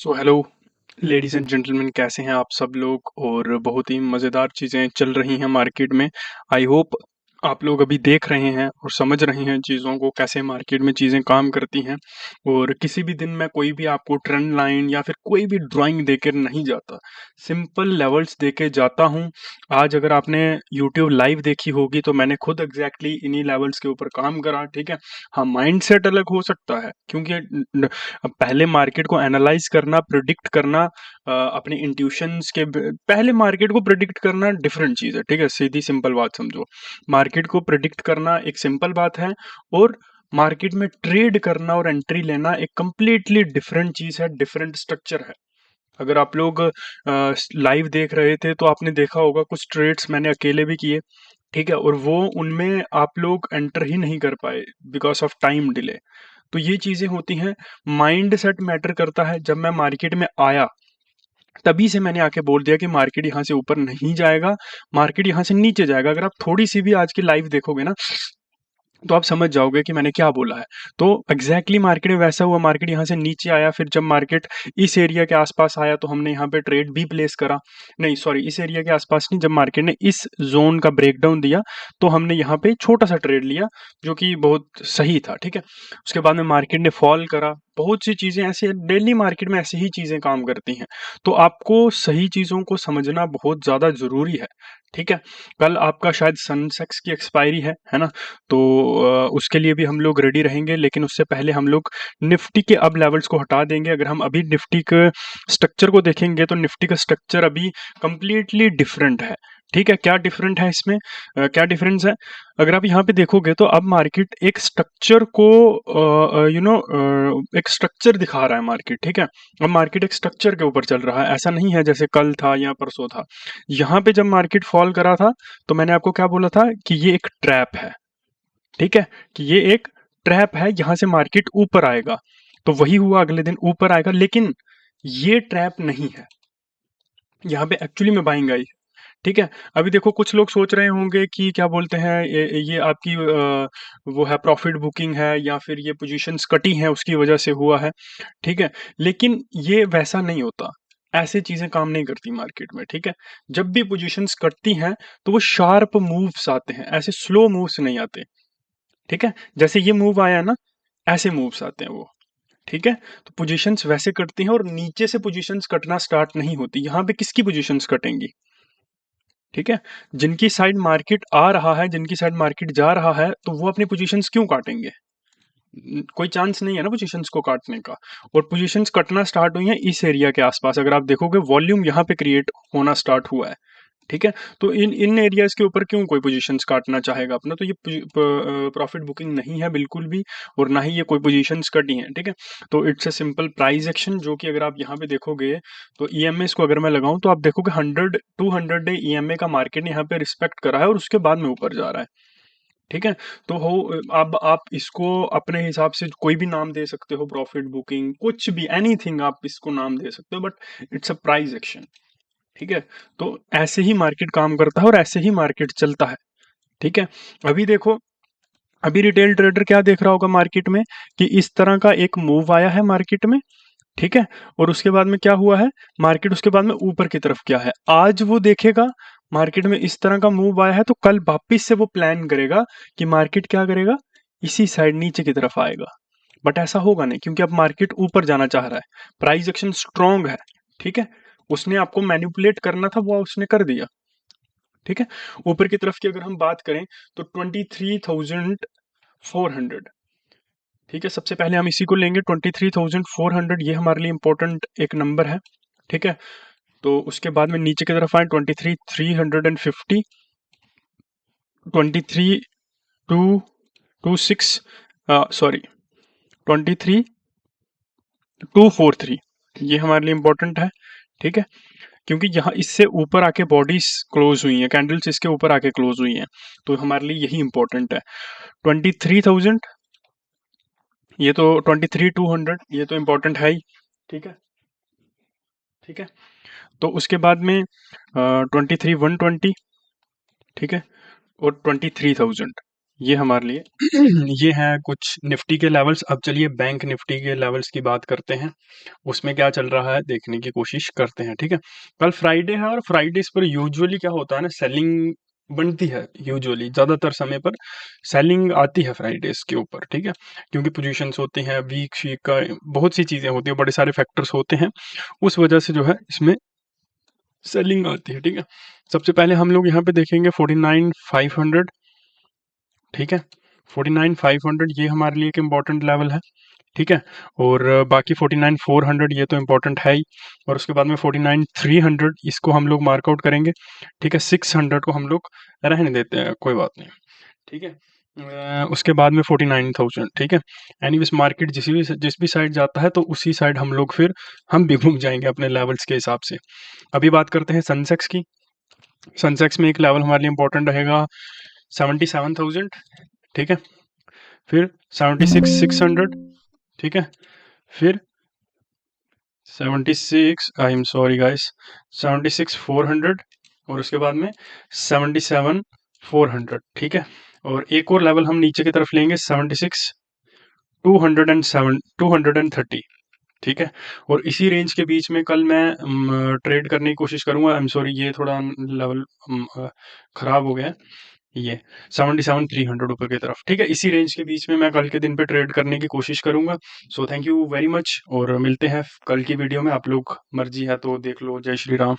So hello ladies and gentleman, कैसे हैं आप सब लोग। और बहुत ही मज़ेदार चीज़ें चल रही हैं मार्केट में। आई होप आप लोग अभी देख रहे हैं और समझ रहे हैं चीज़ों को, कैसे मार्केट में चीज़ें काम करती हैं। और किसी भी दिन मैं कोई भी आपको ट्रेंड लाइन या फिर कोई भी ड्राइंग देकर नहीं जाता, सिंपल लेवल्स देके जाता हूं। आज अगर आपने यूट्यूब लाइव देखी होगी तो मैंने खुद एग्जैक्टली इन्हीं लेवल्स के ऊपर काम करा, ठीक है। हाँ, माइंडसेट अलग हो सकता है क्योंकि अब पहले मार्केट को एनालाइज करना, प्रिडिक्ट करना, अपने इंट्यूशंस के पहले मार्केट को प्रिडिक्ट करना डिफरेंट चीज है, ठीक है। सीधी सिंपल बात समझो, मार्केट को प्रिडिक्ट करना एक सिंपल बात है, और मार्केट में ट्रेड करना और एंट्री लेना एक कंप्लीटली डिफरेंट चीज है, डिफरेंट स्ट्रक्चर है। अगर आप लोग लाइव देख रहे थे तो आपने देखा होगा कुछ ट्रेड्स मैंने अकेले भी किए, ठीक है, और वो उनमें आप लोग एंटर ही नहीं कर पाए बिकॉज ऑफ टाइम डिले। तो ये चीजें होती हैं। माइंड सेट मैटर करता है। जब मैं मार्केट में आया तभी से मैंने आके बोल दिया कि मार्केट यहाँ से ऊपर नहीं जाएगा, मार्केट यहाँ से नीचे जाएगा। अगर आप थोड़ी सी भी आज की लाइव देखोगे ना तो आप समझ जाओगे कि मैंने क्या बोला है। तो एग्जैक्टली मार्केट में वैसा हुआ, मार्केट यहाँ से नीचे आया, फिर जब मार्केट इस एरिया के आसपास आया तो हमने यहाँ पे ट्रेड भी प्लेस करा। नहीं सॉरी, इस एरिया के आसपास नहीं, जब मार्केट ने इस जोन का ब्रेकडाउन दिया तो हमने यहाँ पे छोटा सा ट्रेड लिया जो कि बहुत सही था, ठीक है। उसके बाद में मार्केट ने फॉल करा। बहुत सी चीजें ऐसी, डेली मार्केट में ऐसी ही चीजें काम करती हैं। तो आपको सही चीजों को समझना बहुत ज्यादा जरूरी है, ठीक है। कल आपका शायद सनसेक्स की एक्सपायरी है ना। तो उसके लिए भी हम लोग रेडी रहेंगे, लेकिन उससे पहले हम लोग निफ्टी के अब लेवल्स को हटा देंगे। अगर हम अभी निफ्टी के स्ट्रक्चर को देखेंगे तो निफ्टी का स्ट्रक्चर अभी कंप्लीटली डिफरेंट है, ठीक है। क्या डिफरेंट है इसमें, क्या डिफरेंस है? अगर आप यहाँ पे देखोगे तो अब मार्केट एक स्ट्रक्चर को एक स्ट्रक्चर दिखा रहा है मार्केट, ठीक है। अब मार्केट एक स्ट्रक्चर के ऊपर चल रहा है, ऐसा नहीं है जैसे कल था या परसों था। यहाँ पे जब मार्केट फॉल करा था तो मैंने आपको क्या बोला था कि ये एक ट्रैप है, ठीक है, कि ये एक ट्रैप है, यहां से मार्केट ऊपर आएगा। तो वही हुआ, अगले दिन ऊपर आएगा, लेकिन ये ट्रैप नहीं है। यहाँ पे एक्चुअली में बाइंग आई, ठीक है। अभी देखो कुछ लोग सोच रहे होंगे कि क्या बोलते हैं, ये आपकी वो है प्रॉफिट बुकिंग है या फिर ये पोजीशंस कटी हैं उसकी वजह से हुआ है, ठीक है। लेकिन ये वैसा नहीं होता, ऐसे चीजें काम नहीं करती मार्केट में, ठीक है। जब भी पोजीशंस कटती हैं तो वो शार्प मूव्स आते हैं, ऐसे स्लो मूव्स नहीं आते, ठीक है। जैसे ये मूव आया ना, ऐसे मूव्स आते हैं वो, ठीक है। तो पोजीशंस वैसे कटती हैं और नीचे से पोजीशंस कटना स्टार्ट नहीं होती। यहाँ पे किसकी पोजीशंस कटेंगी, ठीक है। जिनकी साइड मार्केट आ रहा है, जिनकी साइड मार्केट जा रहा है, तो वो अपनी पोजीशंस क्यों काटेंगे? कोई चांस नहीं है ना पोजीशंस को काटने का। और पोजीशंस कटना स्टार्ट हुई हैं इस एरिया के आसपास। अगर आप देखोगे वॉल्यूम यहाँ पे क्रिएट होना स्टार्ट हुआ है, ठीक है। तो इन इन एरियाज के ऊपर क्यों कोई पोजीशंस काटना चाहेगा अपना? तो ये प्रॉफिट बुकिंग नहीं है बिल्कुल भी, और ना ही ये कोई पोजीशंस कटी हैं, ठीक है। तो it's a simple price action, जो कि अगर आप यहाँ पे देखोगे तो ईएमएस को अगर मैं लगाऊं तो आप देखोगे 100-200 डे ईएमए का मार्केट ने यहाँ पे रिस्पेक्ट करा है और उसके बाद में ऊपर जा रहा है, ठीक है। तो हो, अब आप इसको अपने हिसाब से कोई भी नाम दे सकते हो, प्रॉफिट बुकिंग, कुछ भी, एनीथिंग आप इसको नाम दे सकते हो, but it's a price action, ठीक है। तो ऐसे ही मार्केट काम करता है और ऐसे ही मार्केट चलता है, ठीक है। अभी देखो, अभी रिटेल ट्रेडर क्या देख रहा होगा मार्केट में कि इस तरह का एक मूव आया है मार्केट में, ठीक है। और उसके बाद में क्या हुआ है, मार्केट उसके बाद में ऊपर की तरफ क्या है, आज वो देखेगा मार्केट में इस तरह का मूव आया है तो कल वापिस से वो प्लान करेगा कि मार्केट क्या करेगा, इसी साइड नीचे की तरफ आएगा। बट ऐसा होगा नहीं, क्योंकि अब मार्केट ऊपर जाना चाह रहा है, प्राइस एक्शन स्ट्रांग है, ठीक है। उसने आपको मैनिपुलेट करना था, वो उसने कर दिया, ठीक है। ऊपर की तरफ की अगर हम बात करें तो 23,400, ठीक है। सबसे पहले हम इसी को लेंगे 23,400, ये हमारे लिए इंपॉर्टेंट एक नंबर है, ठीक है। तो उसके बाद में नीचे की तरफ आए 23,350, 23,226, सॉरी 23,243, ये हमारे लिए इंपॉर्टेंट है, ठीक है। क्योंकि यहाँ इससे ऊपर आके बॉडीज क्लोज हुई हैं, कैंडल्स इसके ऊपर आके क्लोज हुई हैं, तो हमारे लिए यही इंपॉर्टेंट है। 23,000, ये तो 23,200, ये तो इंपॉर्टेंट है ही, ठीक है, ठीक है। तो उसके बाद में 23,120, ठीक है, और 23,000, ये हमारे लिए ये हैं कुछ निफ्टी के लेवल्स। अब चलिए बैंक निफ्टी के लेवल्स की बात करते हैं, उसमें क्या चल रहा है देखने की कोशिश करते हैं। ठीक है, कल फ्राइडे है और फ्राइडेज पर यूजुअली क्या होता है ना, सेलिंग बनती है। यूजुअली ज़्यादातर समय पर सेलिंग आती है फ्राइडेज के ऊपर। ठीक है, क्योंकि पोजीशंस होती हैं, वीक शीक का बहुत सी चीज़ें होती हैं, बड़े सारे फैक्टर्स होते हैं, उस वजह से जो है इसमें सेलिंग आती है। ठीक है, सबसे पहले हम लोग यहाँ पे देखेंगे 49,500। ठीक है, 49,500 ये हमारे लिए एक इम्पॉर्टेंट लेवल है। ठीक है, और बाकी 49,400 ये तो इम्पोर्टेंट है ही, और उसके बाद में 49,300 इसको हम लोग मार्कआउट करेंगे। ठीक है, 600 को हम लोग रहने देते हैं, कोई बात नहीं। ठीक है, उसके बाद में 49,000। ठीक है, एनीवेज मार्केट जिस भी साइड जाता है तो उसी साइड हम लोग फिर हम भी घूम जाएंगे अपने लेवल्स के हिसाब से। अभी बात करते हैं सनसेक्स की। सनसेक्स में एक लेवल हमारे लिए इम्पोर्टेंट रहेगा 77,000। ठीक है, फिर 76,600। ठीक है, फिर 76, आई एम सॉरी गाइस, 76,400, और उसके बाद में 77,400। ठीक है, और एक और लेवल हम नीचे की तरफ लेंगे 76,230। ठीक है, और इसी रेंज के बीच में कल मैं ट्रेड करने की कोशिश करूंगा। आई एम सॉरी, ये थोड़ा लेवल खराब हो गया है, ये 77,300 ऊपर की तरफ। ठीक है, इसी रेंज के बीच में मैं कल के दिन पे ट्रेड करने की कोशिश करूंगा। So thank you very much, और मिलते हैं कल की वीडियो में। आप लोग मर्जी है तो देख लो। जय श्री राम।